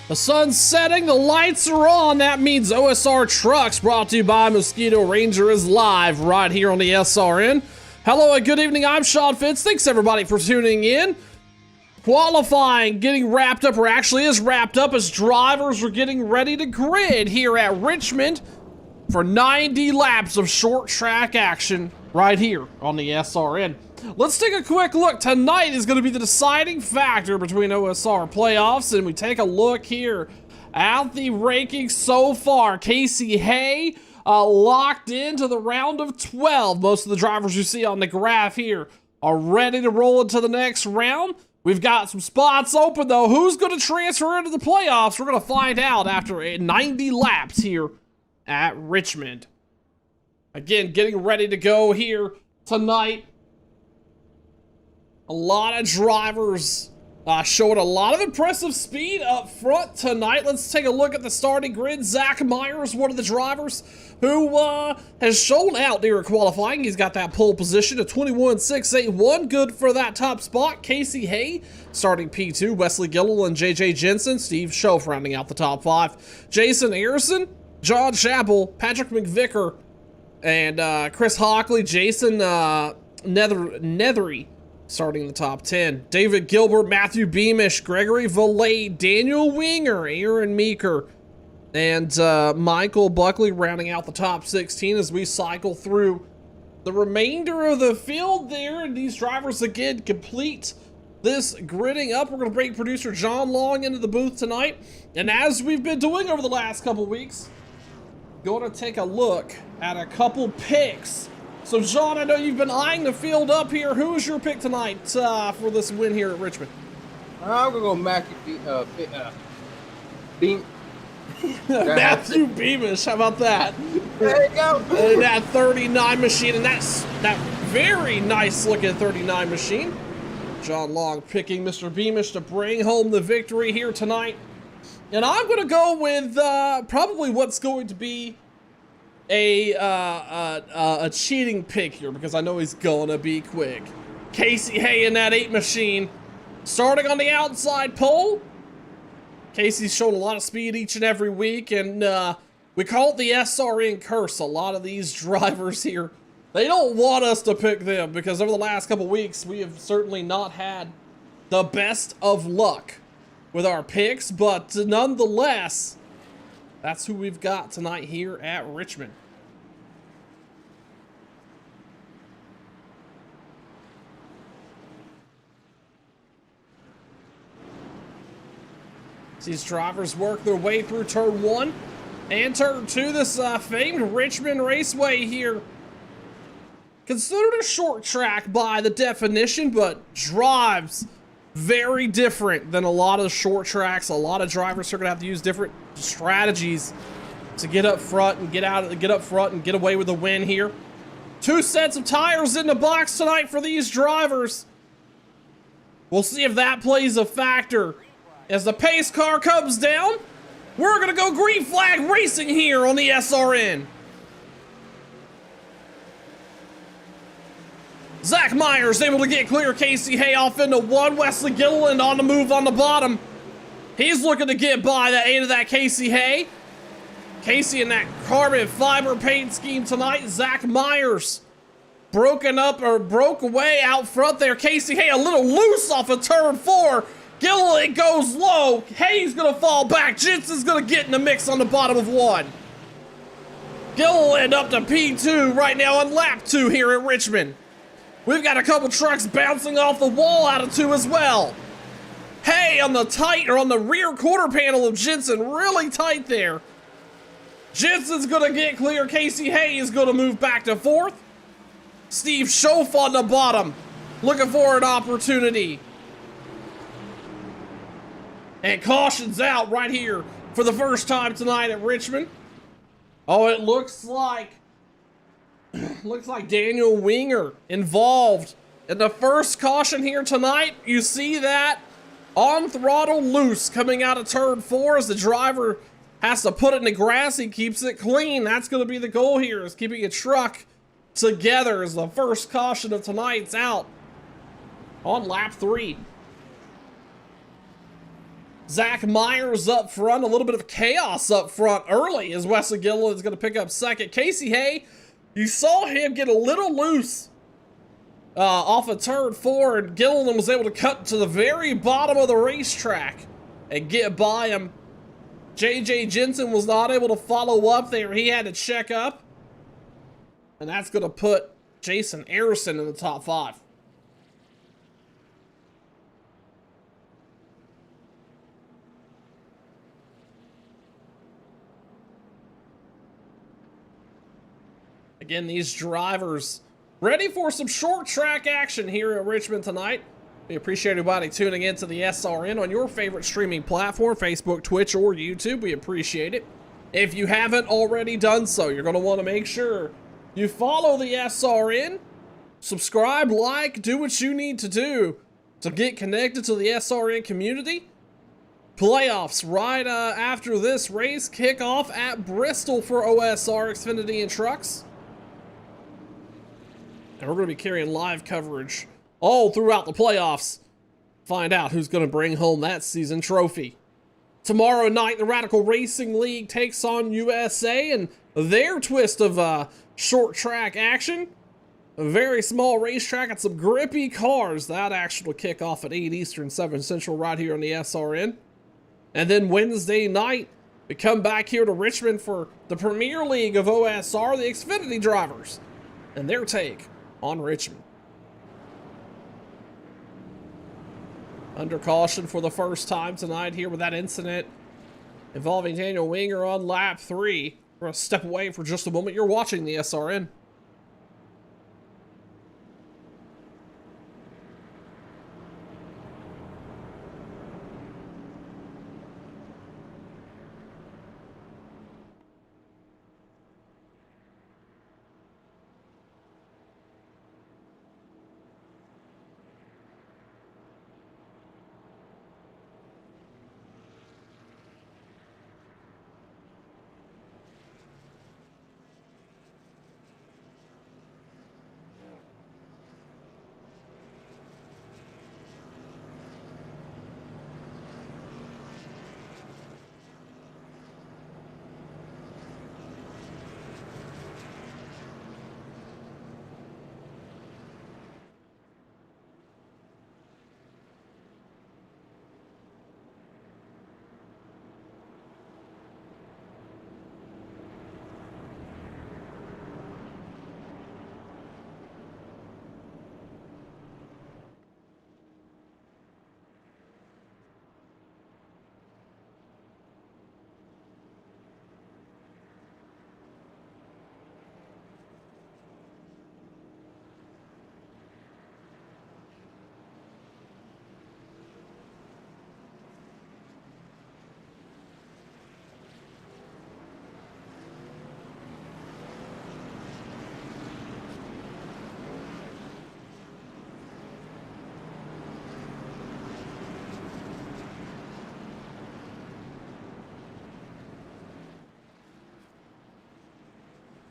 The sun's setting, the lights are on. That means OSR Trucks, brought to you by Mosquito Ranger, is live right here on the SRN. Hello and good evening, I'm Sean Fitz. Thanks everybody for tuning in. Qualifying getting wrapped up, or actually is wrapped up, as drivers are getting ready to grid here at Richmond for 90 laps of short track action right here on the SRN. Let's take a quick look. Tonight is going to be the deciding factor between OSR playoffs, and we take a look here at the rankings so far. Casey Hay locked into the round of 12. Most of the drivers you see on the graph here are ready to roll into the next round. We've got some spots open though. Who's going to transfer into the playoffs? We're going to find out after 90 laps here at Richmond. Again, getting ready to go here tonight. A lot of drivers showing a lot of impressive speed up front tonight. Let's take a look at the starting grid. Zach Myers, one of the drivers who has shown out during qualifying. He's got that pole position of 21.681, good for that top spot. Casey Hay starting P2. Wesley Gilliland and JJ Jensen. Steve Schoaf rounding out the top 5. Jason Arison, John Chappell, Patrick McVicker, and Chris Hockley. Jason Nethery starting in the top 10. David Gilbert, Matthew Beamish, Gregory Valet, Daniel Winger, Aaron Meeker, and Michael Buckley rounding out the top 16 as we cycle through the remainder of the field there. And these drivers again complete this gridding up. We're going to bring producer John Long into the booth tonight. And as we've been doing over the last couple weeks, going to take a look at a couple picks. So, John, I know you've been eyeing the field up here. Who is your pick tonight for this win here at Richmond? I'm going to go Matthew Beamish. How about that? There you go. And that 39 machine, and that's that very nice looking 39 machine. John Long picking Mr. Beamish to bring home the victory here tonight. And I'm going to go with probably what's going to be a cheating pick here, because I know he's gonna be quick. Casey Hay in that 8 machine, starting on the outside pole. Casey's shown a lot of speed each and every week, and we call it the SRN curse. A lot of these drivers here, they don't want us to pick them, because over the last couple weeks we have certainly not had the best of luck with our picks, but nonetheless, that's who we've got tonight here at Richmond. These drivers work their way through turn 1 and turn 2. This famed Richmond Raceway here, considered a short track by the definition, but drives very different than a lot of short tracks. A lot of drivers are going to have to use different strategies to get up front and get away with the win here. 2 sets of tires in the box tonight for these drivers. We'll see if that plays a factor. As the pace car comes down, we're going to go green flag racing here on the SRN. Zach Myers able to get clear Casey Hay off into 1. Wesley Gilliland on the move on the bottom. He's looking to get by the 8 of that Casey Hay. Casey in that carbon fiber paint scheme tonight. Zach Myers broke away out front there. Casey Hay a little loose off of turn 4. Gilliland goes low. Hay's gonna fall back. Jensen's gonna get in the mix on the bottom of 1. Gilliland up to P2 right now on lap 2 here at Richmond. We've got a couple trucks bouncing off the wall out of 2 as well. Hay on the rear quarter panel of Jensen, really tight there. Jensen's gonna get clear. Casey Hay is gonna move back to 4th. Steve Schoaf on the bottom, looking for an opportunity. And caution's out right here for the first time tonight at Richmond. Oh, it looks like Daniel Winger involved in the first caution here tonight. You see that on throttle loose coming out of turn 4 as the driver has to put it in the grass. He keeps it clean. That's going to be the goal here, is keeping a truck together as the first caution of tonight's out on lap 3. Zach Myers up front. A little bit of chaos up front early as Wesley Gilliland is going to pick up second. Casey Hay, you saw him get a little loose off of turn 4, and Gilliland was able to cut to the very bottom of the racetrack and get by him. JJ Jensen was not able to follow up there. He had to check up. And that's going to put Jason Arison in the top 5. Again, these drivers ready for some short track action here at Richmond tonight. We appreciate everybody tuning in to the SRN on your favorite streaming platform, Facebook, Twitch, or YouTube. We appreciate it. If you haven't already done so, you're going to want to make sure you follow the SRN, subscribe, like, do what you need to do to get connected to the SRN community. Playoffs right after this race kick off at Bristol for OSR, Xfinity, and Trucks. And we're going to be carrying live coverage all throughout the playoffs. Find out who's going to bring home that season trophy. Tomorrow night, the Radical Racing League takes on USA and their twist of short track action. A very small racetrack and some grippy cars. That action will kick off at 8 Eastern, 7 Central right here on the SRN. And then Wednesday night, we come back here to Richmond for the Premier League of OSR, the Xfinity drivers, and their take on Richmond. Under caution for the first time tonight here with that incident involving Daniel Winger on lap 3. We're going to step away for just a moment. You're watching the SRN.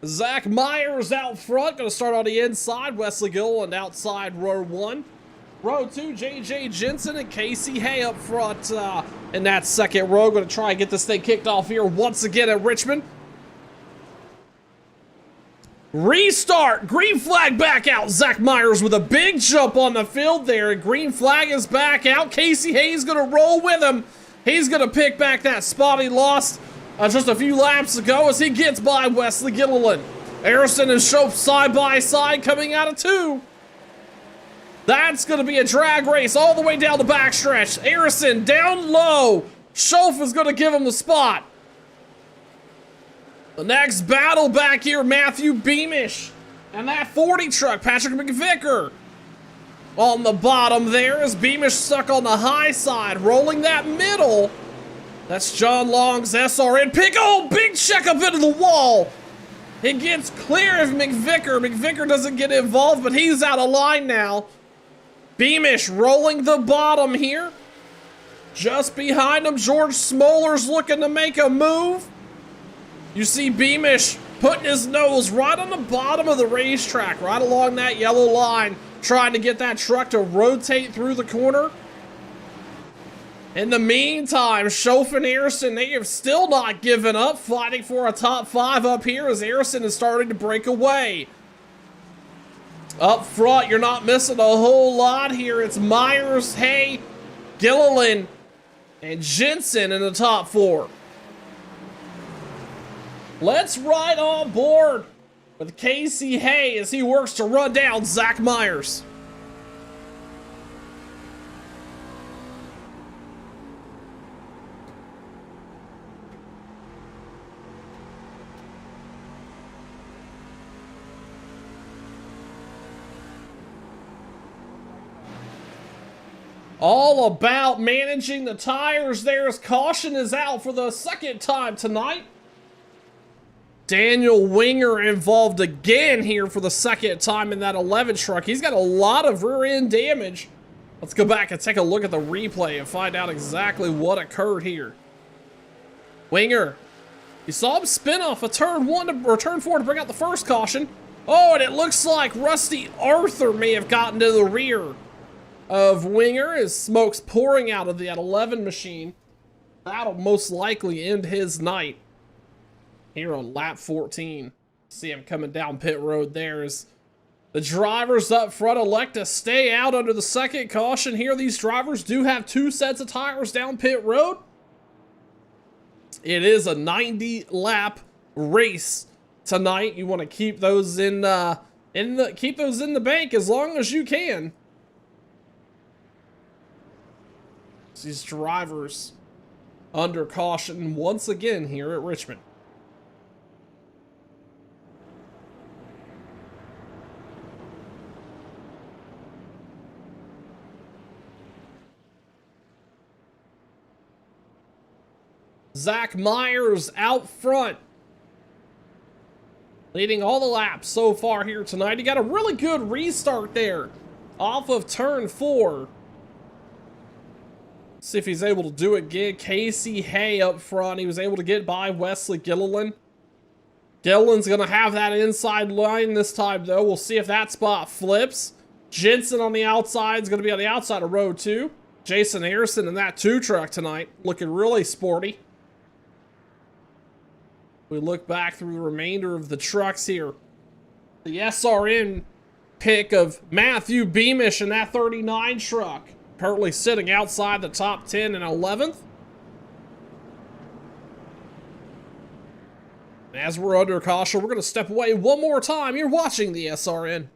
Zach Myers out front, going to start on the inside. Wesley Gilliland outside row 1. Row 2, JJ Jensen and Casey Hay up front in that second row. Going to try and get this thing kicked off here once again at Richmond. Restart. Green flag back out. Zach Myers with a big jump on the field there. Green flag is back out. Casey Hay's going to roll with him. He's going to pick back that spot he lost just a few laps ago as he gets by Wesley Gilliland. Arison and Shope side by side coming out of 2. That's going to be a drag race all the way down the backstretch. Arison down low. Shope is going to give him the spot. The next battle back here, Matthew Beamish and that 40 truck, Patrick McVicker. On the bottom there is Beamish stuck on the high side, rolling that middle. That's John Long's SRN pick. Oh, big check up into the wall. It gets clear of McVicker. McVicker doesn't get involved, but he's out of line now. Beamish rolling the bottom here. Just behind him, George Smoller's looking to make a move. You see Beamish putting his nose right on the bottom of the racetrack, right along that yellow line, trying to get that truck to rotate through the corner. In the meantime, Schoff and Harrison, they have still not given up, fighting for a top 5 up here as Harrison is starting to break away. Up front, you're not missing a whole lot here. It's Myers, Hay, Gilliland, and Jensen in the top 4. Let's ride on board with Casey Hay as he works to run down Zach Myers. All about managing the tires there as caution is out for the second time tonight. Daniel Winger involved again here for the second time in that 11 truck. He's got a lot of rear end damage. Let's go back and take a look at the replay and find out exactly what occurred here. Winger, you saw him spin off a turn 4 to bring out the first caution. Oh, and it looks like Rusty Arthur may have gotten to the rear of Winger as smoke's pouring out of that 11 machine. That'll most likely end his night here on lap 14. See him coming down pit road there as the drivers up front elect to stay out under the second caution here. These drivers do have 2 sets of tires down pit road. It is a 90 lap race tonight. You want to keep those in the bank as long as you can. These drivers under caution once again here at Richmond. Zach Myers out front, leading all the laps so far here tonight. He got a really good restart there off of turn 4. See if he's able to do it again. Casey Hay up front. He was able to get by Wesley Gilliland. Gilliland's going to have that inside line this time, though. We'll see if that spot flips. Jensen on the outside is going to be on the outside of row 2. Jason Harrison in that 2 truck tonight, looking really sporty. We look back through the remainder of the trucks here. The SRN pick of Matthew Beamish in that 39 truck. Currently sitting outside the top 10 and 11th. As we're under caution, we're going to step away one more time. You're watching the SRN.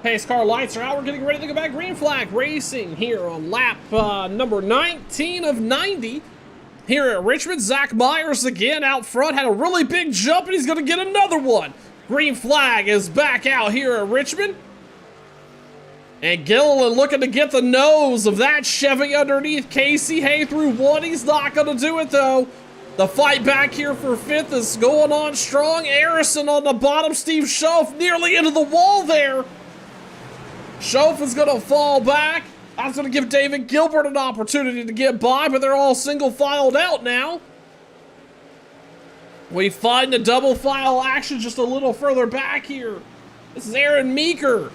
Pace car lights are out. We're getting ready to go back. Green flag racing here on lap number 19 of 90 here at Richmond. Zach Myers again out front. Had a really big jump, and he's going to get another one. Green flag is back out here at Richmond. And Gilliland looking to get the nose of that Chevy underneath Casey Hay through one. He's not going to do it, though. The fight back here for fifth is going on strong. Harrison on the bottom. Steve Schoaf nearly into the wall there. Schoaf is going to fall back. That's going to give David Gilbert an opportunity to get by, but they're all single filed out now. We find the double file action just a little further back here. This is Aaron Meeker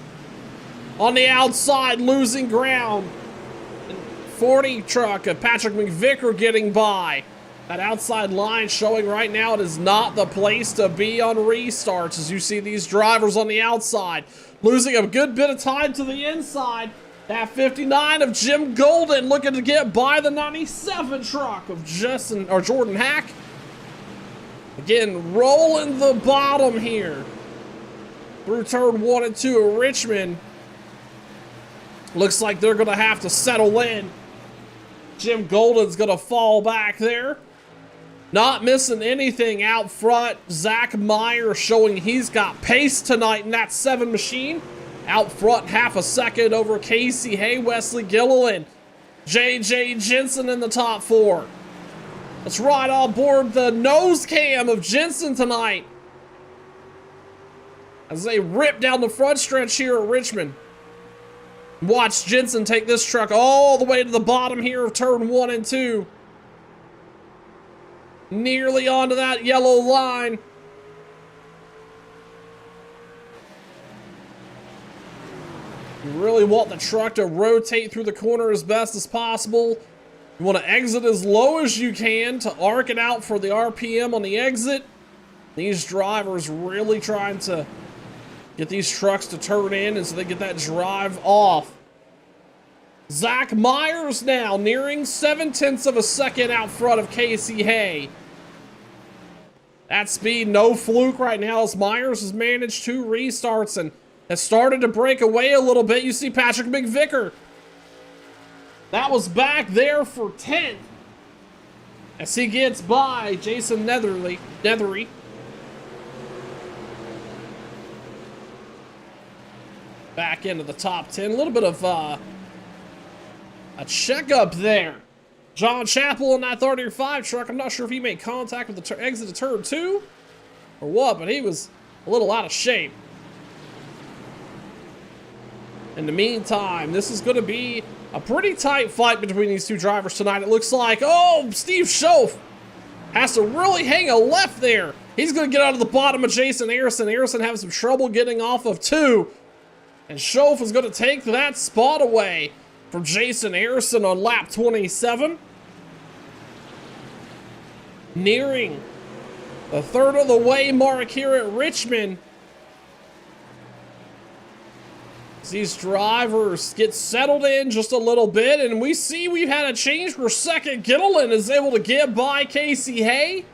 on the outside, losing ground. 40 truck of Patrick McVicker getting by. That outside line showing right now it is not the place to be on restarts, as you see these drivers on the outside losing a good bit of time to the inside. That 59 of Jim Golden looking to get by the 97 truck of Jordan Hack. Again, rolling the bottom here through turn 1 and 2 of Richmond. Looks like they're going to have to settle in. Jim Golden's going to fall back there. Not missing anything out front. Zach Meyer showing he's got pace tonight in that 7 machine. Out front, half a second over Casey Hay, Wesley Gilliland. J.J. Jensen in the top 4. Let's ride on board the nose cam of Jensen tonight as they rip down the front stretch here at Richmond. Watch Jensen take this truck all the way to the bottom here of turn 1 and 2. Nearly onto that yellow line. You really want the truck to rotate through the corner as best as possible. You want to exit as low as you can to arc it out for the RPM on the exit. These drivers really trying to get these trucks to turn in and so they get that drive off. Zach Myers now nearing 0.7 of a second out front of Casey Hay. That speed, no fluke right now as Myers has managed 2 restarts and has started to break away a little bit. You see Patrick McVicker. That was back there for 10th as he gets by Jason Nethery. Back into the top 10. A little bit of a checkup there. John Chappell in that 35 truck. I'm not sure if he made contact with the exit of turn 2 or what, but he was a little out of shape. In the meantime, this is going to be a pretty tight fight between these 2 drivers tonight. It looks like, oh, Steve Schoaf has to really hang a left there. He's going to get out of the bottom of Jason Harrison. Harrison having some trouble getting off of 2. And Schoaf is going to take that spot away from Jason Harrison on lap 27. Nearing the 1/3 of the way mark here at Richmond. These drivers get settled in just a little bit, and we see we've had a change for second. Gilliland is able to get by Casey Hay.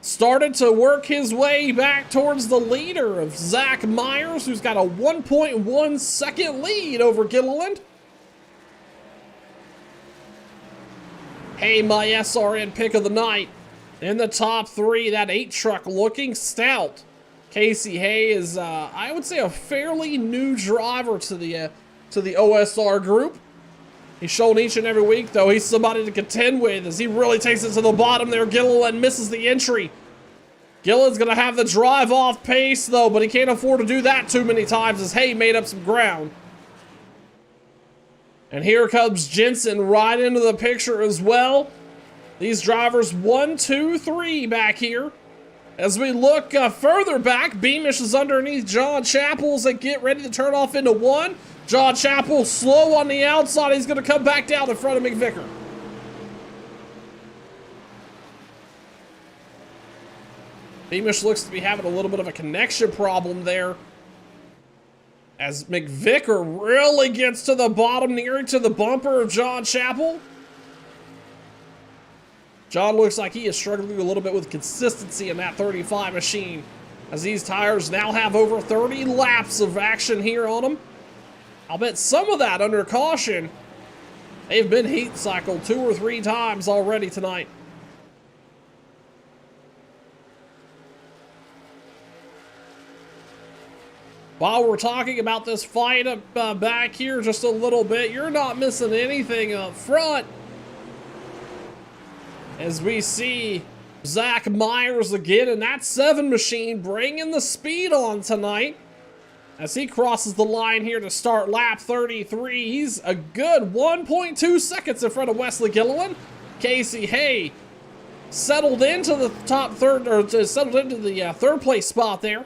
Started to work his way back towards the leader of Zach Myers, who's got a 1.1 second lead over Gilliland. Hey, my SRN pick of the night. In the top 3, that 8 truck looking stout. Casey Hay is, I would say, a fairly new driver to the OSR group. He's shown each and every week, though, he's somebody to contend with as he really takes it to the bottom there. Gilliland misses the entry. Gilliland's going to have the drive off pace, though, but he can't afford to do that too many times as Hay made up some ground. And here comes Jensen right into the picture as well. These drivers 1, 2, 3 back here. As we look further back, Beamish is underneath John Chappell as they get ready to turn off into 1. John Chappell slow on the outside. He's going to come back down in front of McVicker. Beamish looks to be having a little bit of a connection problem there, as McVicker really gets to the bottom, nearing to the bumper of John Chappell. John looks like he is struggling a little bit with consistency in that 35 machine, as these tires now have over 30 laps of action here on them. I'll bet some of that under caution. They've been heat cycled 2 or 3 times already tonight. While we're talking about this fight up back here just a little bit, you're not missing anything up front. As we see Zach Myers again, and that 7 machine bringing the speed on tonight. As he crosses the line here to start lap 33, he's a good 1.2 seconds in front of Wesley Gilliland. Casey Hay settled into the top third, or settled into the third place spot there.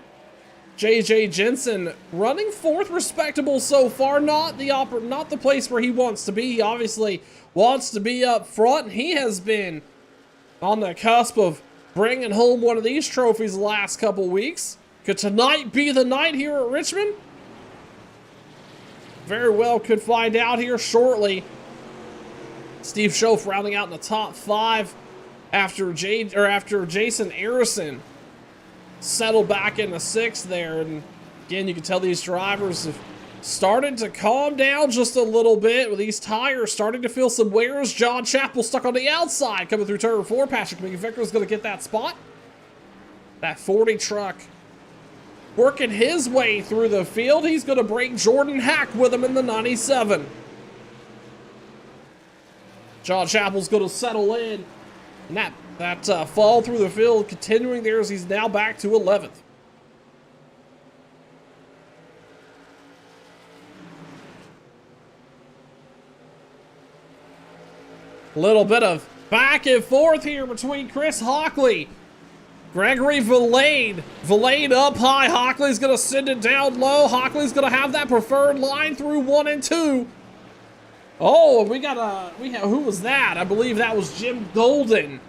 JJ Jensen running 4th, respectable so far. Not the place where he wants to be. He obviously wants to be up front. He has been on the cusp of bringing home one of these trophies the last couple weeks. Could tonight be the night here at Richmond? Very well could find out here shortly. Steve Schoaf rounding out in the top 5 after Jason Arison settled back in the 6th there. And again, you can tell these drivers have started to calm down just a little bit with these tires starting to feel some wears. John Chappell stuck on the outside coming through turn 4. Patrick McVicker is going to get that spot. That 40 truck working his way through the field. He's going to bring Jordan Hack with him in the 97. John Chappell's going to settle in. And that fall through the field continuing there as he's now back to 11th. A little bit of back and forth here between Chris Hockley, Gregory Valade. Valade up high. Hockley's going to send it down low. Hockley's going to have that preferred line through 1 and 2. Oh, who was that? I believe that was Jim Golden.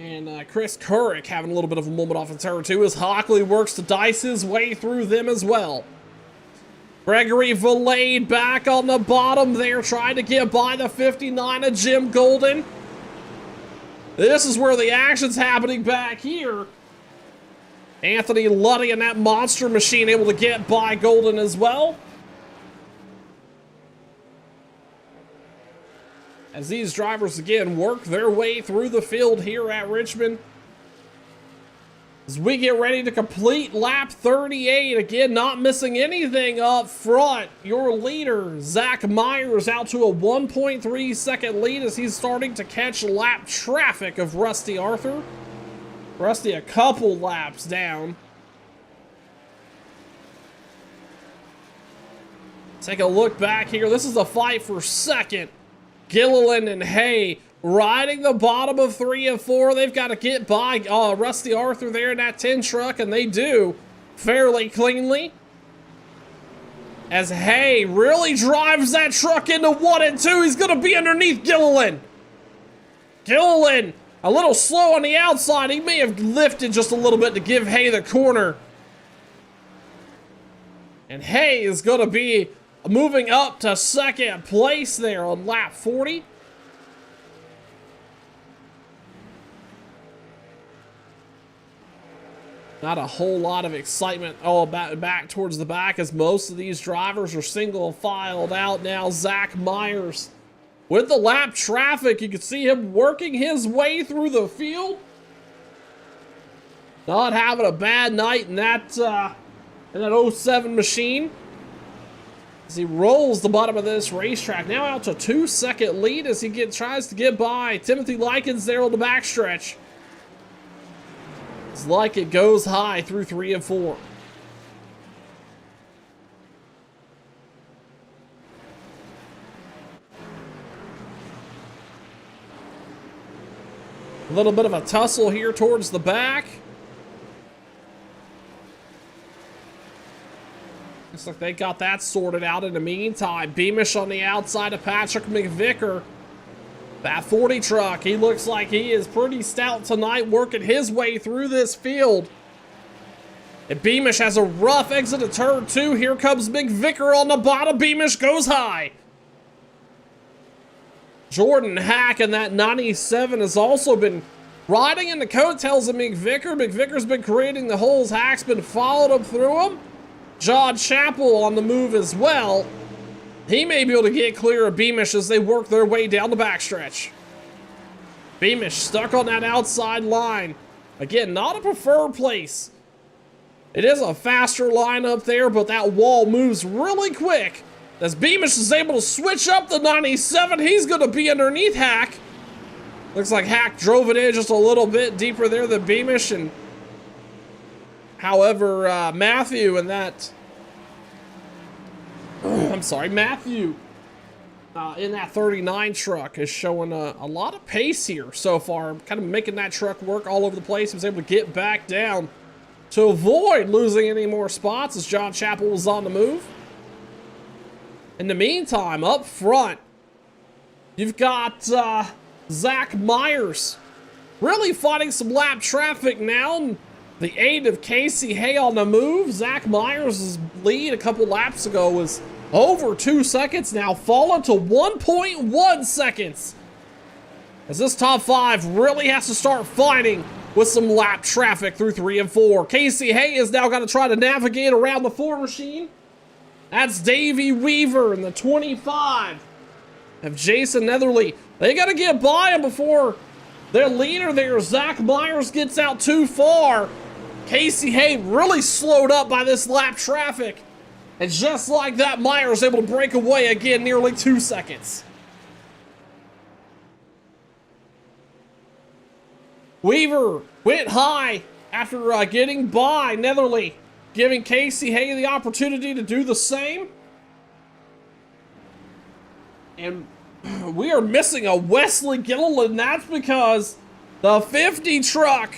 And Chris Couric having a little bit of a moment off in turn 2 as Hockley works to dice his way through them as well. Gregory Valade back on the bottom there, trying to get by the 59 of Jim Golden. This is where the action's happening back here. Anthony Luddy and that monster machine able to get by Golden as well. As these drivers again work their way through the field here at Richmond. As we get ready to complete lap 38, again, not missing anything up front. Your leader, Zach Myers, out to a 1.3 second lead as he's starting to catch lap traffic of Rusty Arthur. Rusty a couple laps down. Take a look back here. This is a fight for second. Gilliland and Hay riding the bottom of 3 and 4. They've got to get by Rusty Arthur there in that 10 truck, and they do fairly cleanly. As Hay really drives that truck into 1 and 2. He's going to be underneath Gilliland. Gilliland a little slow on the outside. He may have lifted just a little bit to give Hay the corner. And Hay is going to be moving up to second place there on lap 40. Not a whole lot of excitement back towards the back as most of these drivers are single filed out now. Zach Myers with the lap traffic. You can see him working his way through the field. Not having a bad night in that 07 machine. As he rolls the bottom of this racetrack. Now out to 2 second lead as he tries to get by Timothy Likens there on the backstretch. It's like it goes high through 3 and 4. A little bit of a tussle here towards the back. Looks like they got that sorted out in the meantime. Beamish on the outside of Patrick McVicker. That 40 truck, he looks like he is pretty stout tonight, working his way through this field. And Beamish has a rough exit to turn 2. Here comes McVicker on the bottom. Beamish goes high. Jordan Hack in that 97 has also been riding in the coattails of McVicker. McVicker's been creating the holes. Hack's been followed up through them. John Chappell on the move as well. He may be able to get clear of Beamish as they work their way down the backstretch. Beamish stuck on that outside line. Again, not a preferred place It is a faster lineup there, but that wall moves really quick. As Beamish is able to switch up the 97, he's going to be underneath Hack. Looks like Hack drove it in just a little bit deeper there than Beamish. And however, Matthew and that... I'm sorry, Matthew in that 39 truck is showing a lot of pace here so far. Kind of making that truck work all over the place. He was able to get back down to avoid losing any more spots as John Chappell was on the move. In the meantime, up front, you've got Zach Myers really fighting some lap traffic now. And the aid of Casey Hay on the move. Zach Myers' lead a couple laps ago was over 2 seconds, now fallen to 1.1 seconds. As this top 5 really has to start fighting with some lap traffic through 3 and 4. Casey Hay is now got to try to navigate around the 4 machine. That's Davey Weaver in the 25 of Jason Netherly. They got to get by him before their leader there, Zach Myers, gets out too far. Casey Hay really slowed up by this lap traffic. And just like that, Myers able to break away again, nearly 2 seconds. Weaver went high after getting by Netherly, giving Casey Hay the opportunity to do the same. And we are missing a Wesley Gilliland. That's because the 50 truck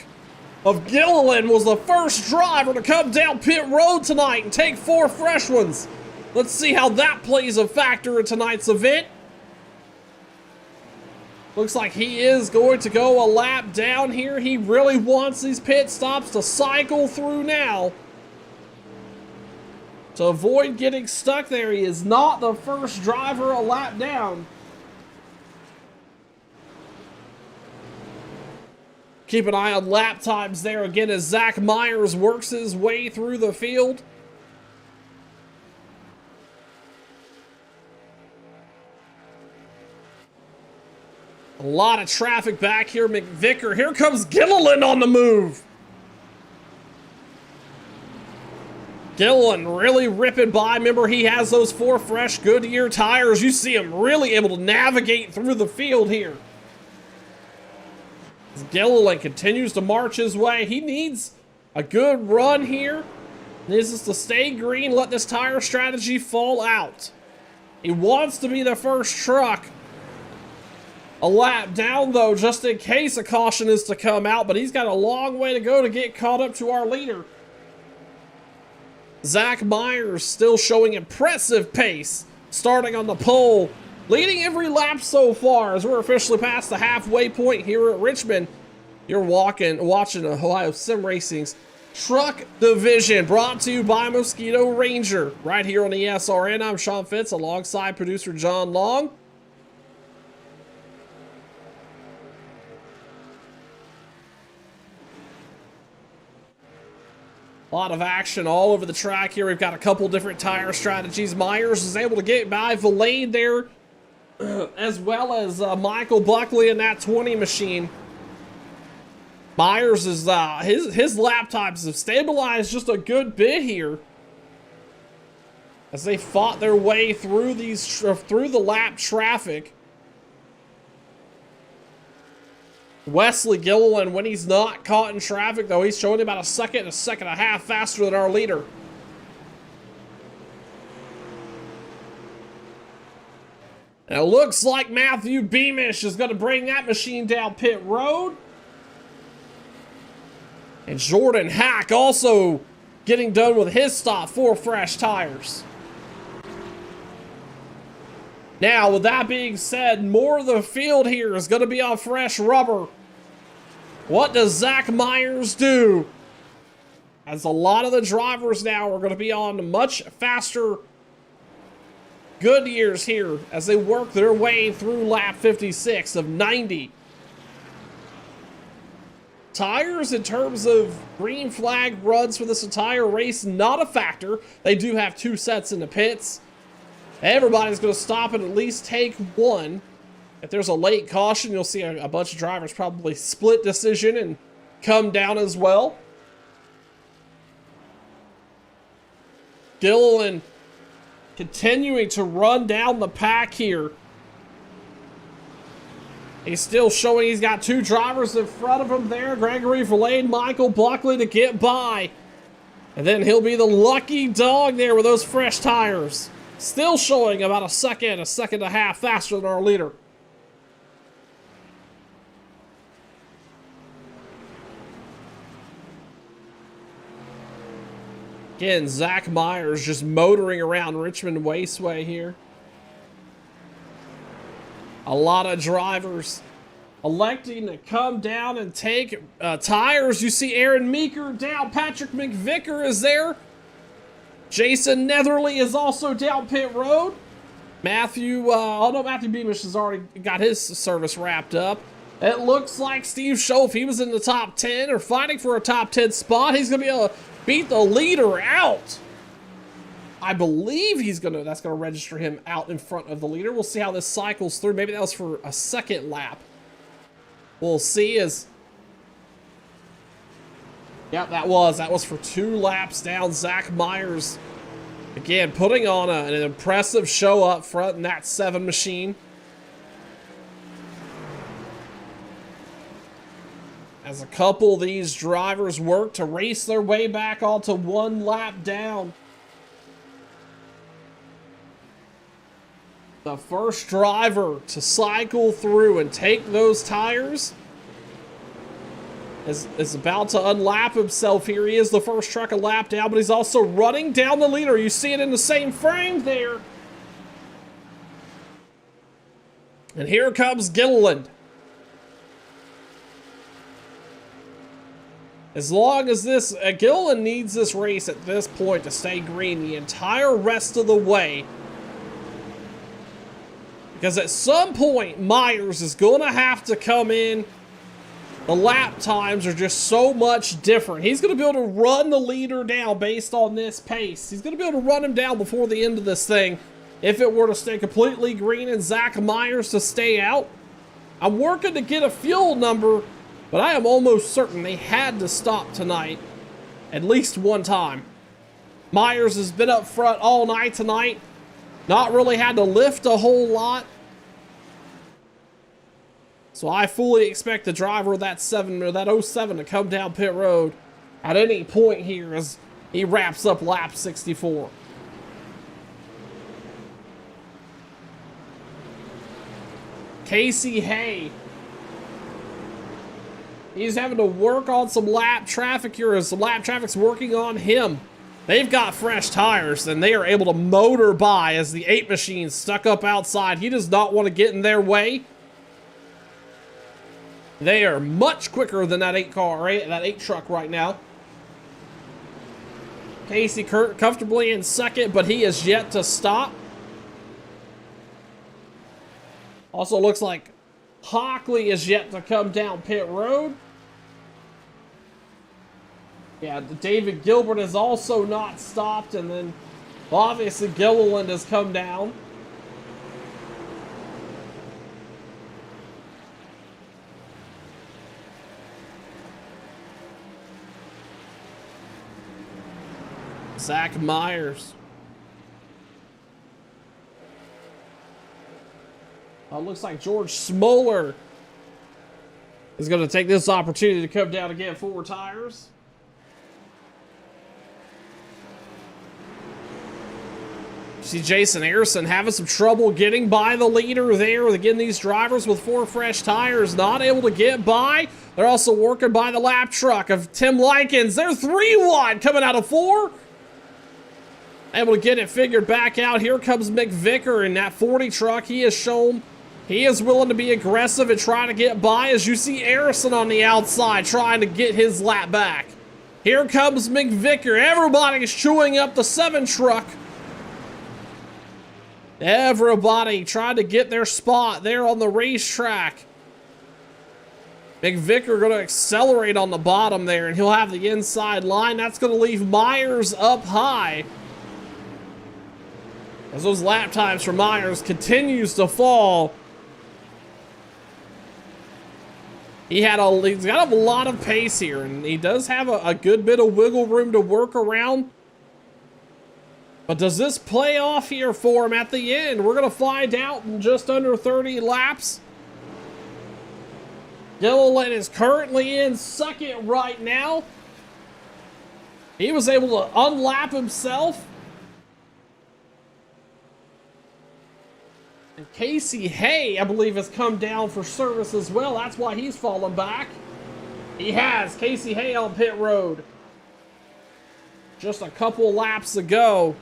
of Gilliland was the first driver to come down pit road tonight and take 4 fresh ones. Let's see how that plays a factor in tonight's event. Looks like he is going to go a lap down here. He really wants these pit stops to cycle through now to avoid getting stuck there. He is not the first driver a lap down. Keep an eye on lap times there again as Zach Myers works his way through the field. A lot of traffic back here, McVicker. Here comes Gilliland on the move. Gilliland really ripping by. Remember, he has those 4 fresh Goodyear tires. You see him really able to navigate through the field here. As Gilliland continues to march his way. He needs a good run here. This is to stay green, let this tire strategy fall out. He wants to be the first truck a lap down, though, just in case a caution is to come out, but he's got a long way to go to get caught up to our leader. Zach Myers still showing impressive pace, starting on the pole, leading every lap so far as we're officially past the halfway point here at Richmond. You're watching Ohio Sim Racing's Truck Division, brought to you by Mosquito Ranger, right here on the SRN. I'm Sean Fitz, alongside producer John Long. A lot of action all over the track here. We've got a couple different tire strategies. Myers is able to get by Valade there, as well as Michael Buckley in that 20 machine. Myers is his lap times have stabilized just a good bit here as they fought their way through through the lap traffic. Wesley Gilliland, when he's not caught in traffic, though, he's showing about a second and a half faster than our leader. And it looks like Matthew Beamish is going to bring that machine down pit road. And Jordan Hack also getting done with his stop, 4 fresh tires. Now, with that being said, more of the field here is going to be on fresh rubber. What does Zach Myers do? As a lot of the drivers now are going to be on much faster Goodyears here as they work their way through lap 56 of 90. Tires, in terms of green flag runs for this entire race, not a factor. They do have 2 sets in the pits. Everybody's going to stop and at least take 1. If there's a late caution, you'll see a bunch of drivers probably split decision and come down as well. Gilliland continuing to run down the pack here. He's still showing he's got 2 drivers in front of him there. Gregory Verlaine, Michael Buckley to get by. And then he'll be the lucky dog there with those fresh tires. Still showing about a second and a half faster than our leader. Again, Zach Myers just motoring around Richmond Raceway here. A lot of drivers electing to come down and take tires. You see Aaron Meeker down. Patrick McVicker is there. Jason Netherly is also down pit road. Matthew Beamish has already got his service wrapped up. It looks like Steve Scholl, if he was in the top 10 or fighting for a top 10 spot, he's going to be able to beat the leader out. I believe that's gonna register him out in front of the leader. We'll see how this cycles through. Maybe that was for a second lap. We'll see as... Yep, that was for 2 laps down. Zach Myers, again, putting on an impressive show up front in that 7 machine. As a couple of these drivers work to race their way back onto 1 lap down. The first driver to cycle through and take those tires is about to unlap himself here. He is the first truck a lap down, but he's also running down the leader. You see it in the same frame there. And here comes Gilliland. As long as this, Gilliland needs this race at this point to stay green the entire rest of the way. Because at some point, Myers is going to have to come in. The lap times are just so much different. He's going to be able to run the leader down based on this pace. He's going to be able to run him down before the end of this thing. If it were to stay completely green and Zach Myers to stay out. I'm working to get a fuel number, but I am almost certain they had to stop tonight at least one time. Myers has been up front all night tonight. Not really had to lift a whole lot. So I fully expect the driver of that 07 to come down pit road at any point here as he wraps up lap 64. Casey Hay. He's having to work on some lap traffic here as the lap traffic's working on him. They've got fresh tires and they are able to motor by as the 8 machine's stuck up outside. He does not want to get in their way. They are much quicker than that 8 car, right? That 8 truck right now. Casey comfortably in second, but he is yet to stop. Also looks like Hockley is yet to come down pit road. Yeah, David Gilbert has also not stopped, and then obviously Gilliland has come down. Zach Myers. Looks like George Smoller is going to take this opportunity to come down and get 4 tires. See Jason Harrison having some trouble getting by the leader there. Again, these drivers with 4 fresh tires not able to get by. They're also working by the lap truck of Tim Likens. They're 3 wide coming out of 4. Able to get it figured back out. Here comes McVicker in that 40 truck. He has shown he is willing to be aggressive and try to get by as you see Harrison on the outside trying to get his lap back. Here comes McVicker. Everybody is chewing up the 7 truck. Everybody trying to get their spot there on the racetrack. McVicker going to accelerate on the bottom there, and he'll have the inside line. That's going to leave Myers up high. As those lap times for Myers continues to fall. He's got a lot of pace here, and he does have a good bit of wiggle room to work around. But does this play off here for him at the end? We're going to find out in just under 30 laps. Gilliland is currently in second right now. He was able to unlap himself. And Casey Hay, I believe, has come down for service as well. That's why he's fallen back. He has. Casey Hay on pit road. Just a couple laps ago.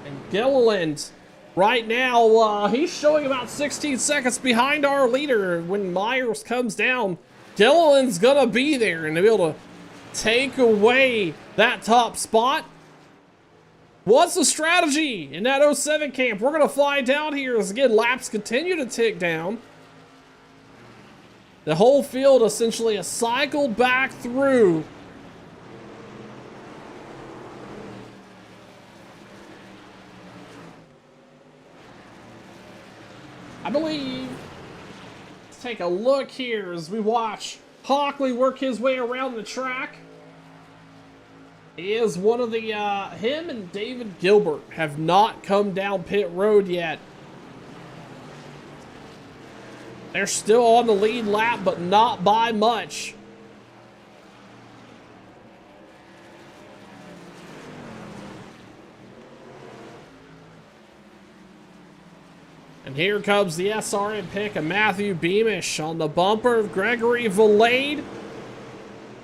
And Gilliland, right now, he's showing about 16 seconds behind our leader. When Myers comes down, Gilliland's gonna be there and be able to take away that top spot. What's the strategy in that 07 camp? We're gonna find out here as, again, laps continue to tick down. The whole field essentially is cycled back through. I believe, let's take a look here as we watch Hockley work his way around the track. He is one of the, him and David Gilbert have not come down pit road yet. They're still on the lead lap, but not by much. And here comes the SRN pick of Matthew Beamish on the bumper of Gregory Valade.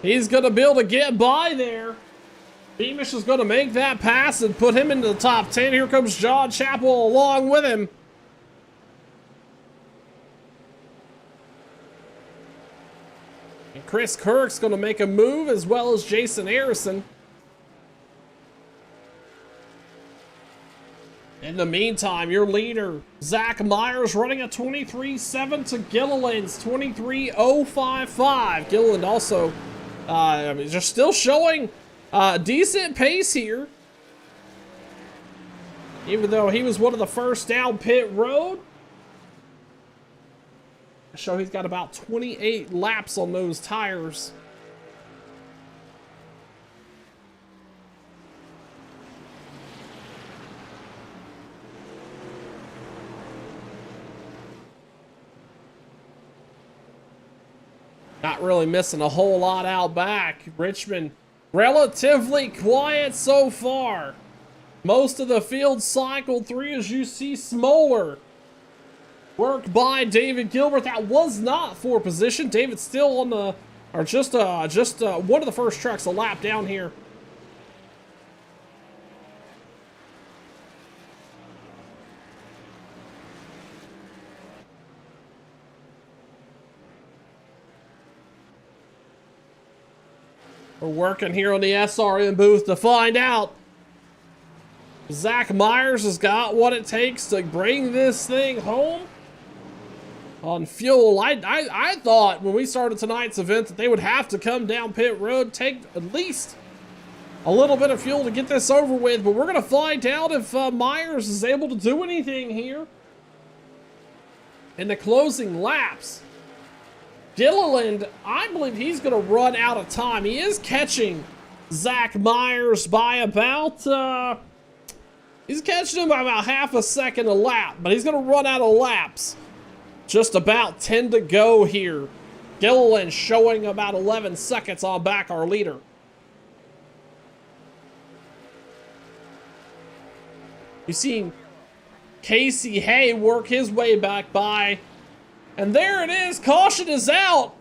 He's going to be able to get by there. Beamish is going to make that pass and put him into the top 10. Here comes John Chappell along with him. And Chris Kirk's going to make a move, as well as Jason Harrison. In the meantime, your leader, Zach Myers, running a 23.7 to Gilliland's 23.055. Gilliland also, they're still showing decent pace here. Even though he was one of the first down pit road. So he's got about 28 laps on those tires. Not really missing a whole lot out back. Richmond, relatively quiet so far. Most of the field cycled through, as you see Smoller. Worked by David Gilbert. That was not for position. David's still on the, or just one of the first trucks a lap down here. We're working here on the SRN booth to find out. Zach Myers has got what it takes to bring this thing home on fuel. I thought when we started tonight's event that they would have to come down pit road, take at least a little bit of fuel to get this over with, but we're going to find out if Myers is able to do anything here in the closing laps. Gilliland, I believe he's going to run out of time. He is catching Zach Myers by about, he's catching him by about half a second a lap, but he's going to run out of laps. Just about 10 to go here. Gilliland showing about 11 seconds on back our leader. You've seen Casey Hay work his way back by. And there it is. Caution is out.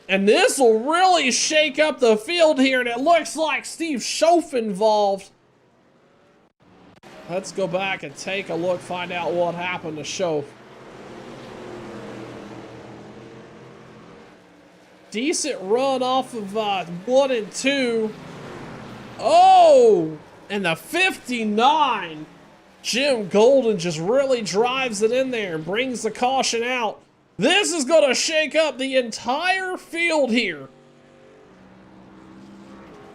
And this will really shake up the field here. And it looks like Steve Schoaf involved. Let's go back and take a look, find out what happened to Schoaf. Decent run off of 1 and 2. Oh! And the 59. Jim Golden just really drives it in there and brings the caution out. This is going to shake up the entire field here.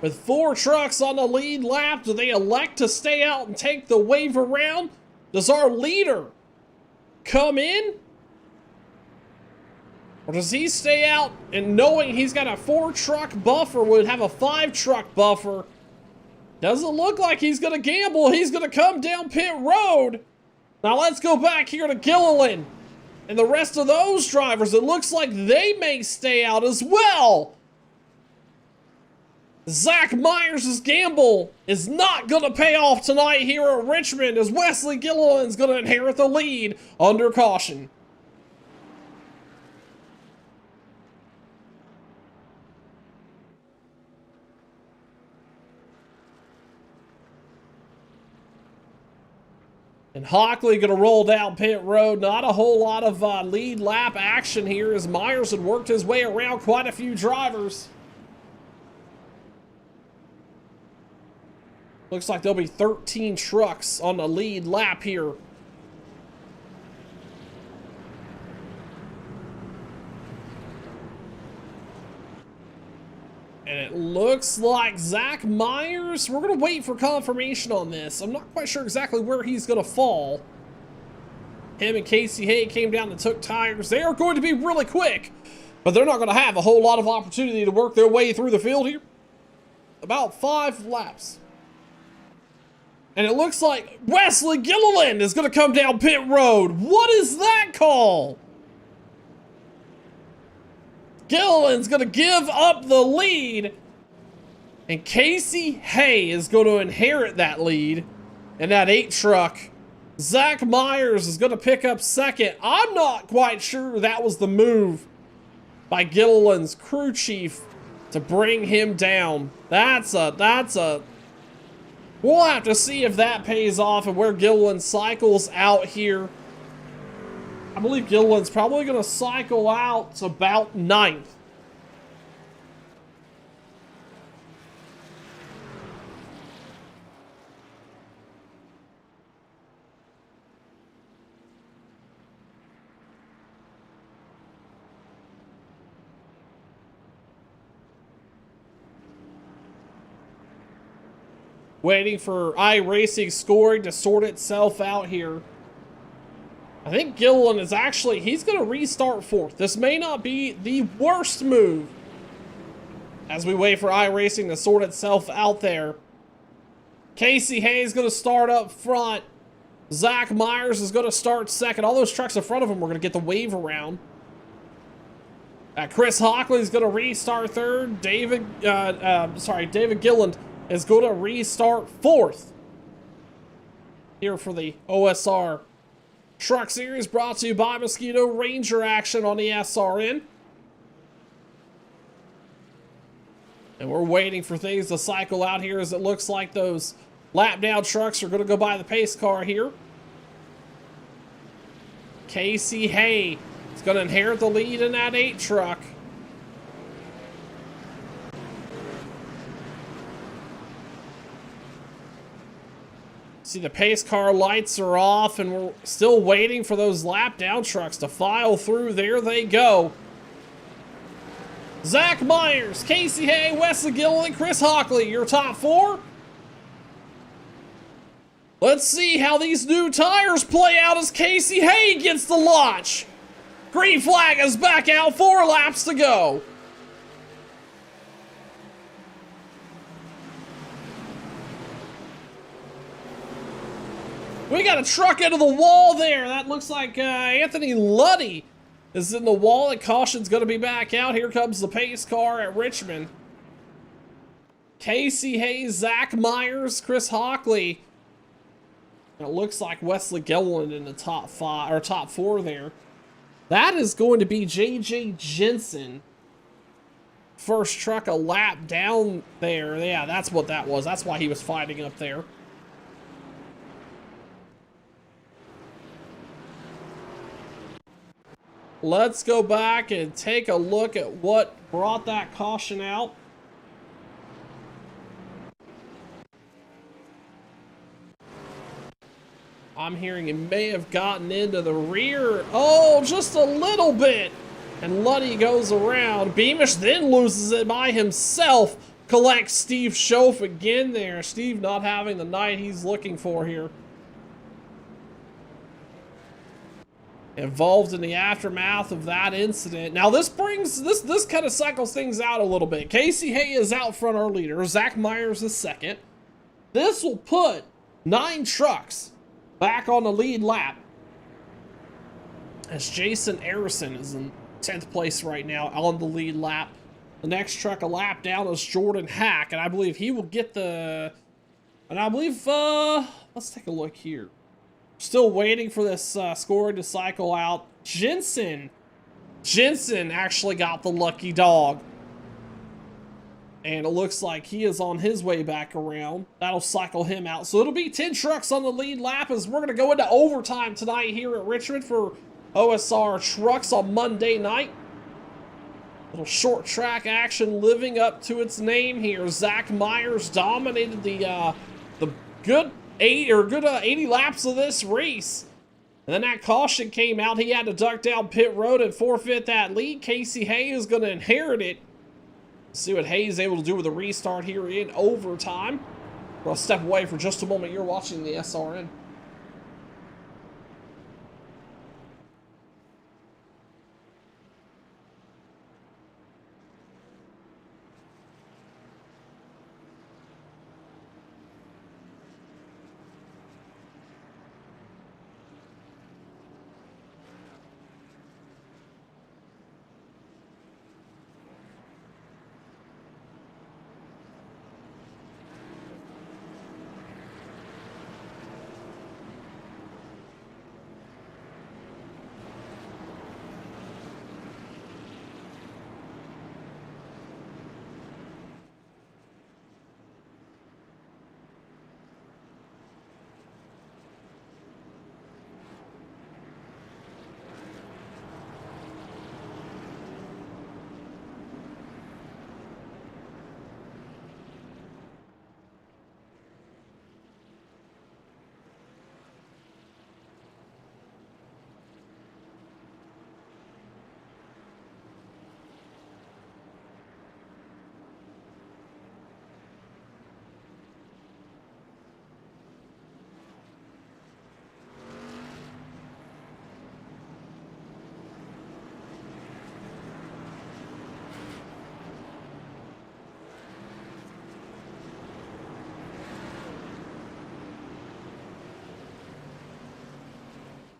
With 4 trucks on the lead lap, do they elect to stay out and take the wave around? Does our leader come in? Or does he stay out and knowing he's got a 4 truck buffer, would have a 5 truck buffer, Doesn't look like he's going to gamble. He's going to come down pit road. Now let's go back here to Gilliland. And the rest of those drivers, it looks like they may stay out as well. Zach Myers' gamble is not going to pay off tonight here at Richmond as Wesley Gilliland's going to inherit the lead under caution. And Hockley going to roll down pit road. Not a whole lot of lead lap action here as Myers had worked his way around quite a few drivers. Looks like there'll be 13 trucks on the lead lap here. And it looks like Zach Myers, we're going to wait for confirmation on this. I'm not quite sure exactly where he's going to fall. Him and Casey Hay came down and took tires. They are going to be really quick, but they're not going to have a whole lot of opportunity to work their way through the field here. About 5 laps. And it looks like Wesley Gilliland is going to come down pit road. What is that call? Gilliland's going to give up the lead. And Casey Hay is going to inherit that lead in that 8 truck. Zach Myers is going to pick up second. I'm not quite sure that was the move by Gilliland's crew chief to bring him down. We'll have to see if that pays off and where Gilliland cycles out here. I believe Gilliland's probably going to cycle out to about 9th. Waiting for iRacing scoring to sort itself out here. I think Gilliland is actually, he's going to restart 4th. This may not be the worst move as we wait for iRacing to sort itself out there. Casey Hayes going to start up front. Zach Myers is going to start second. All those trucks in front of him are going to get the wave around. Chris Hockley is going to restart 3rd. David Gilliland is going to restart 4th here for the OSR Truck Series, brought to you by Mosquito Ranger action on the SRN. And we're waiting for things to cycle out here as it looks like those lap down trucks are going to go by the pace car here. Casey Hay is going to inherit the lead in that 8 truck. See, the pace car lights are off and we're still waiting for those lap down trucks to file through. There they go. Zach Myers, Casey Hay, Wesley Gilliland, Chris Hockley, your top 4. Let's see how these new tires play out as Casey Hay gets the launch. Green flag is back out, 4 laps to go. We got a truck into the wall there. That looks like Anthony Luddy is in the wall, and caution's going to be back out. Here comes the pace car at Richmond. Casey Hayes, Zach Myers, Chris Hockley. It looks like Wesley Gilliland in the top 5 or top 4 there. That is going to be JJ Jensen. First truck a lap down there. Yeah, that's what that was. That's why he was fighting up there. Let's go back and take a look at what brought that caution out. I'm hearing he may have gotten into the rear. Oh, just a little bit. And Luddy goes around. Beamish then loses it by himself. Collects Steve Schoaf again there. Steve not having the night he's looking for here. Involved in the aftermath of that incident. Now this brings, this kind of cycles things out a little bit. Casey Hay is out front, our leader. Zach Myers is second. This will put 9 trucks back on the lead lap, as Jason Arison is in 10th place right now on the lead lap. The next truck a lap down is Jordan Hack, and I believe he will get the... And I believe, let's take a look here. Still waiting for this scoring to cycle out. Jensen actually got the lucky dog. And it looks like he is on his way back around. That'll cycle him out. So it'll be 10 trucks on the lead lap as we're going to go into overtime tonight here at Richmond for OSR trucks on Monday night. Little short track action living up to its name here. Zach Myers dominated the good 80 laps of this race. And then that caution came out. He had to duck down pit road and forfeit that lead. Casey Hay is going to inherit it. See what Hay is able to do with a restart here in overtime. We'll step away for just a moment. You're watching the SRN.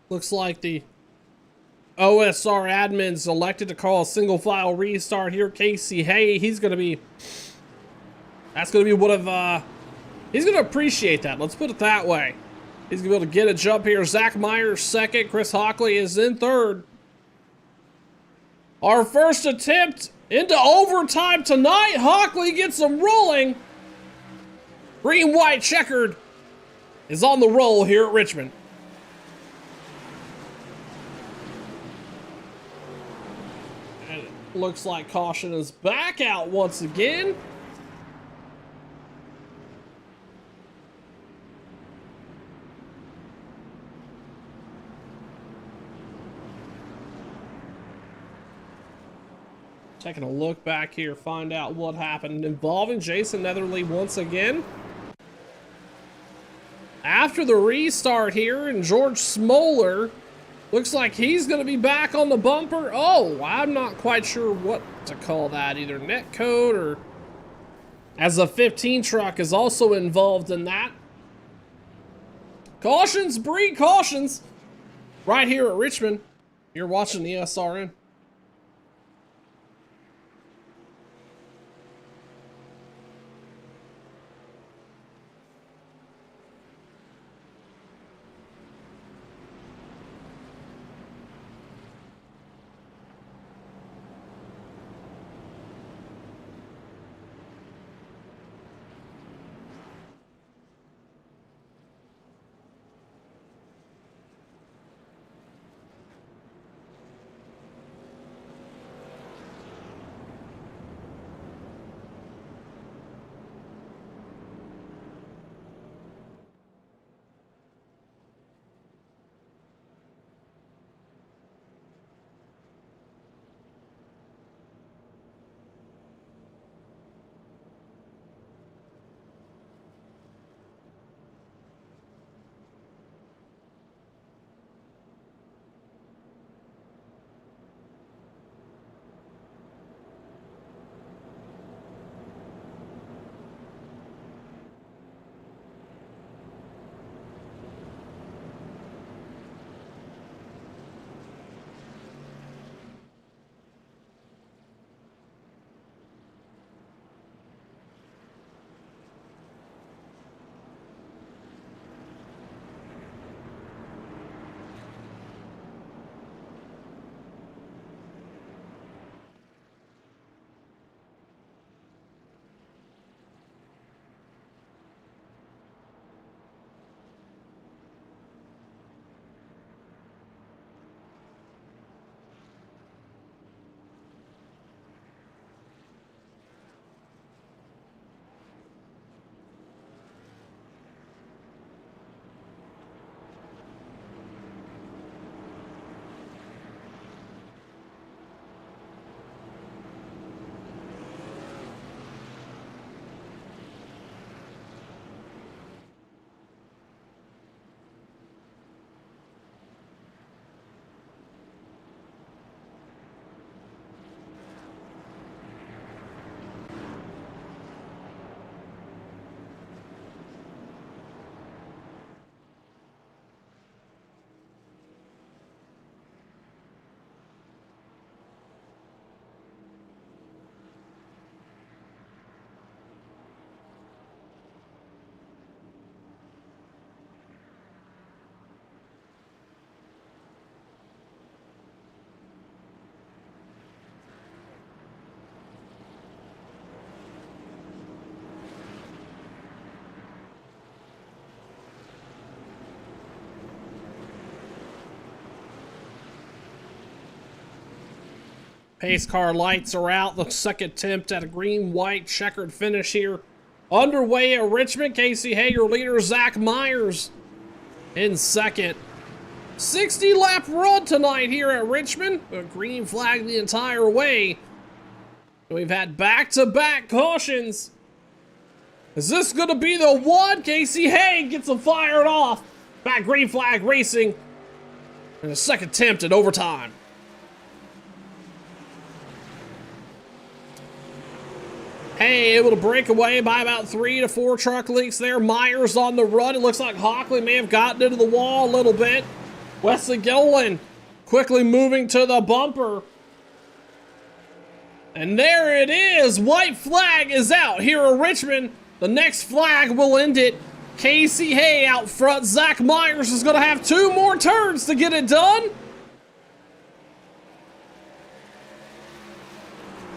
Looks like the OSR admins elected to call a single file restart here. Casey Hay, that's going to be one of, he's going to appreciate that. Let's put it that way. He's going to be able to get a jump here. Zach Myers second. Chris Hockley is in third. Our first attempt into overtime tonight. Hockley gets them rolling. Green, white, checkered is on the roll here at Richmond. Looks like caution is back out once again. Taking a look back here, find out what happened involving Jason Netherly once again. After the restart here, and George Smoller looks like he's going to be back on the bumper. Oh, I'm not quite sure what to call that. Either net code or... As a 15 truck is also involved in that. Cautions breed cautions. Right here at Richmond. You're watching the SRN. Pace car lights are out. The second attempt at a green-white checkered finish here. Underway at Richmond. Casey Hager leader. Zach Myers in second. 60-lap run tonight here at Richmond. A green flag the entire way. We've had back-to-back cautions. Is this going to be the one? Casey Hay gets them fired off. Back green flag racing. And a second attempt at overtime. Hay able to break away by about 3 to 4 truck lengths there. Myers on the run. It looks like Hockley may have gotten into the wall a little bit. Wesley Gilliland quickly moving to the bumper. And there it is. White flag is out here at Richmond. The next flag will end it. Casey Hay out front. Zach Myers is going to have 2 more turns to get it done.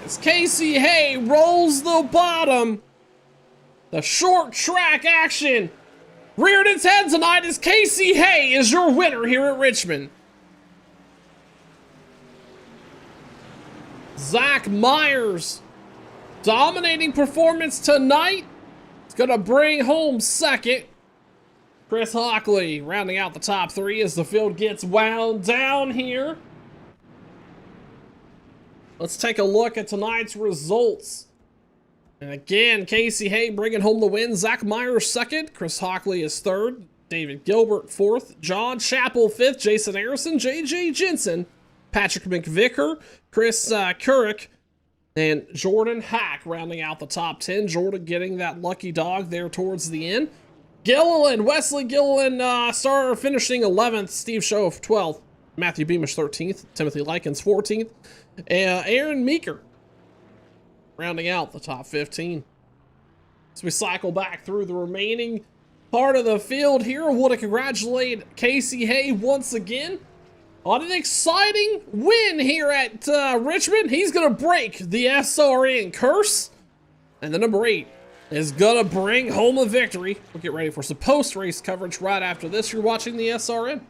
As Casey Hay rolls the bottom. The short track action reared its head tonight as Casey Hay is your winner here at Richmond. Zach Myers, dominating performance tonight. It's going to bring home second. Chris Hockley rounding out the top 3 as the field gets wound down here. Let's take a look at tonight's results. And again, Casey Hay bringing home the win. Zach Myers second. Chris Hockley is third. David Gilbert fourth. John Chappell fifth. Jason Harrison, J.J. Jensen, Patrick McVicker, Chris Couric, and Jordan Hack rounding out the top 10. Jordan getting that lucky dog there towards the end. Gilliland, Wesley Gilliland, finishing 11th. Steve Schoaf 12th. Matthew Beamish 13th. Timothy Likens 14th. Aaron Meeker rounding out the top 15. As we cycle back through the remaining part of the field here, I want to congratulate Casey Hay once again on an exciting win here at Richmond. He's going to break the SRN curse. And the number 8 is going to bring home a victory. We'll get ready for some post-race coverage right after this. You're watching the SRN.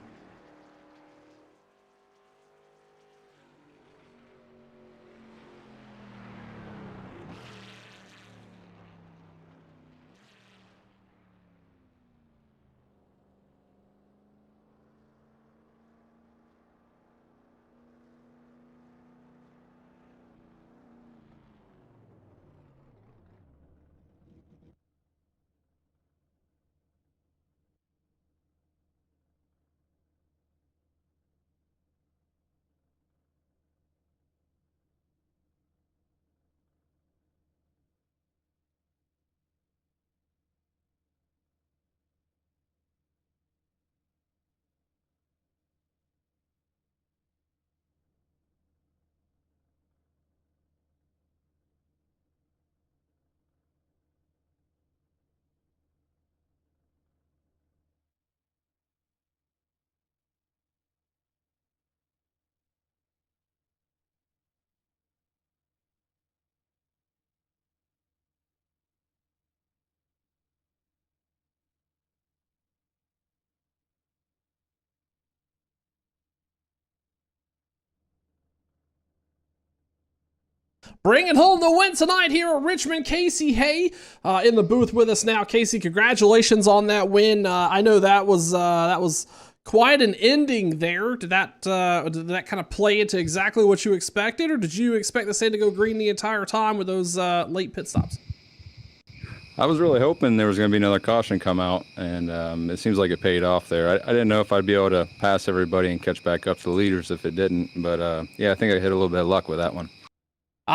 Bringing home the win tonight here at Richmond, Casey Hay in the booth with us now. Casey, congratulations on that win. I know that was quite an ending there. Did that kind of play into exactly what you expected, or did you expect the sand to go green the entire time with those late pit stops? I was really hoping there was going to be another caution come out, and it seems like it paid off there. I didn't know if I'd be able to pass everybody and catch back up to the leaders if it didn't, but yeah, I think I hit a little bit of luck with that one.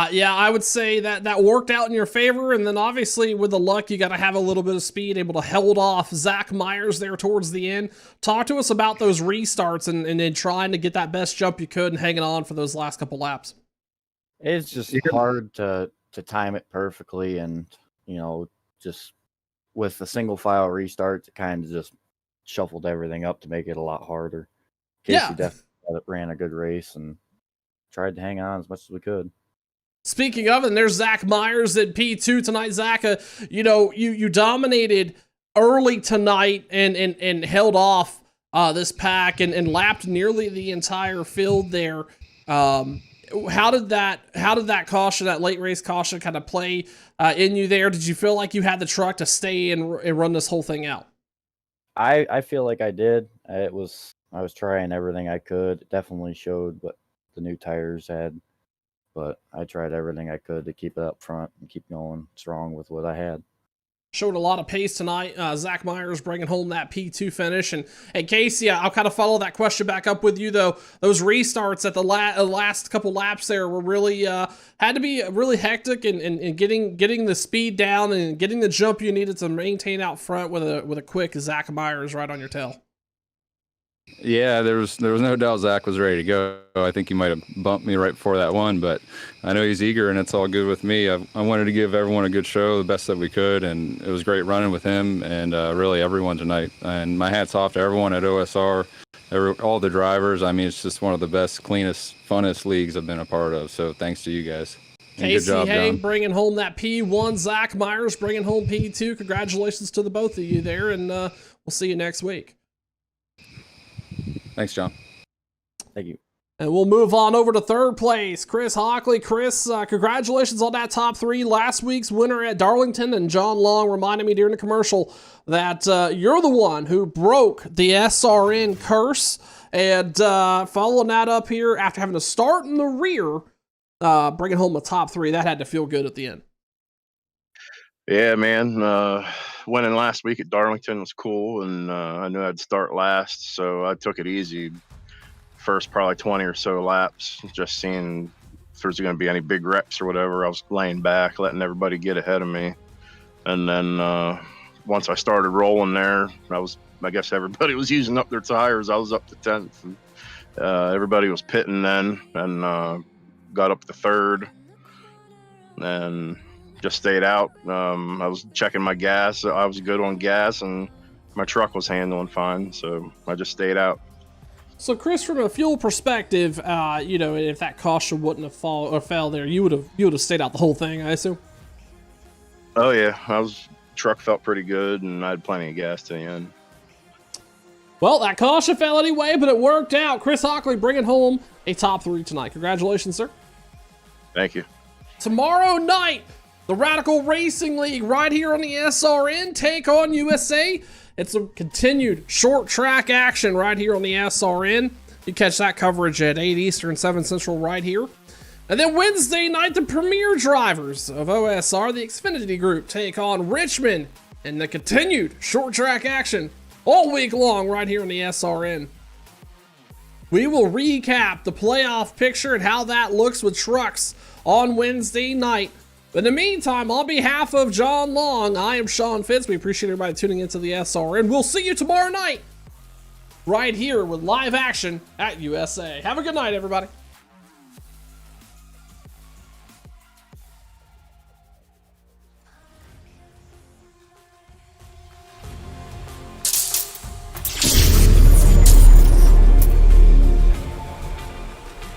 Yeah, I would say that worked out in your favor, and then obviously with the luck, you got to have a little bit of speed, able to hold off Zach Myers there towards the end. Talk to us about those restarts and then trying to get that best jump you could and hanging on for those last couple laps. It's just hard to time it perfectly, and just with the single file restarts, it kind of just shuffled everything up to make it a lot harder. Casey definitely ran a good race and tried to hang on as much as we could. Speaking of, and there's Zach Myers at P2 tonight. Zach, you dominated early tonight and held off this pack and lapped nearly the entire field there. how did that caution, that late race caution, kind of play in you there? Did you feel like you had the truck to stay and run this whole thing out? I feel like I did. I was trying everything I could. It definitely showed what the new tires had, but I tried everything I could to keep it up front and keep going strong with what I had. Showed a lot of pace tonight. Zach Myers bringing home that P2 finish. And Casey, I'll kind of follow that question back up with you, though. Those restarts at the last couple laps there were really, had to be really hectic and getting the speed down and getting the jump you needed to maintain out front with a quick Zach Myers right on your tail. Yeah, there was no doubt Zach was ready to go. I think he might have bumped me right before that one, but I know he's eager, and it's all good with me. I wanted to give everyone a good show, the best that we could, and it was great running with him and really everyone tonight. And my hat's off to everyone at OSR, all the drivers. I mean, it's just one of the best, cleanest, funnest leagues I've been a part of. So thanks to you guys. And Casey, good job, hey, John. bringing home that P1. Zach Myers bringing home P2. Congratulations to the both of you there, and we'll see you next week. Thanks, John. Thank you. And we'll move on over to third place. Chris Hockley. Chris, congratulations on that top three. Last week's winner at Darlington, and John Long reminded me during the commercial that you're the one who broke the SRN curse. And following that up here, after having to start in the rear, bringing home a top three, that had to feel good at the end. Yeah, man. Winning last week at Darlington was cool, and I knew I'd start last, so I took it easy. First probably 20 or so laps, just seeing if there's going to be any big wrecks or whatever. I was laying back, letting everybody get ahead of me. And then once I started rolling there, I guess everybody was using up their tires. I was up to 10th. And, everybody was pitting then, and got up to third. And just stayed out. I was checking my gas. I was good on gas, and my truck was handling fine, so I just stayed out. So, Chris, from a fuel perspective, if that caution wouldn't have fell there, you would have stayed out the whole thing, I assume. Oh yeah, truck felt pretty good, and I had plenty of gas to the end. Well, that caution fell anyway, but it worked out. Chris Hockley bringing home a top three tonight. Congratulations, sir. Thank you. Tomorrow night, the Radical Racing League right here on the SRN take on USA. It's a continued short track action right here on the SRN. You catch that coverage at 8 Eastern, 7 Central right here. And then Wednesday night, the premier drivers of OSR, the Xfinity Group, take on Richmond in the continued short track action all week long right here on the SRN. We will recap the playoff picture and how that looks with trucks on Wednesday night. But in the meantime, on behalf of John Long, I am Sean Fitz. We appreciate everybody tuning into the SRN. We'll see you tomorrow night right here with live action at USA. Have a good night, everybody.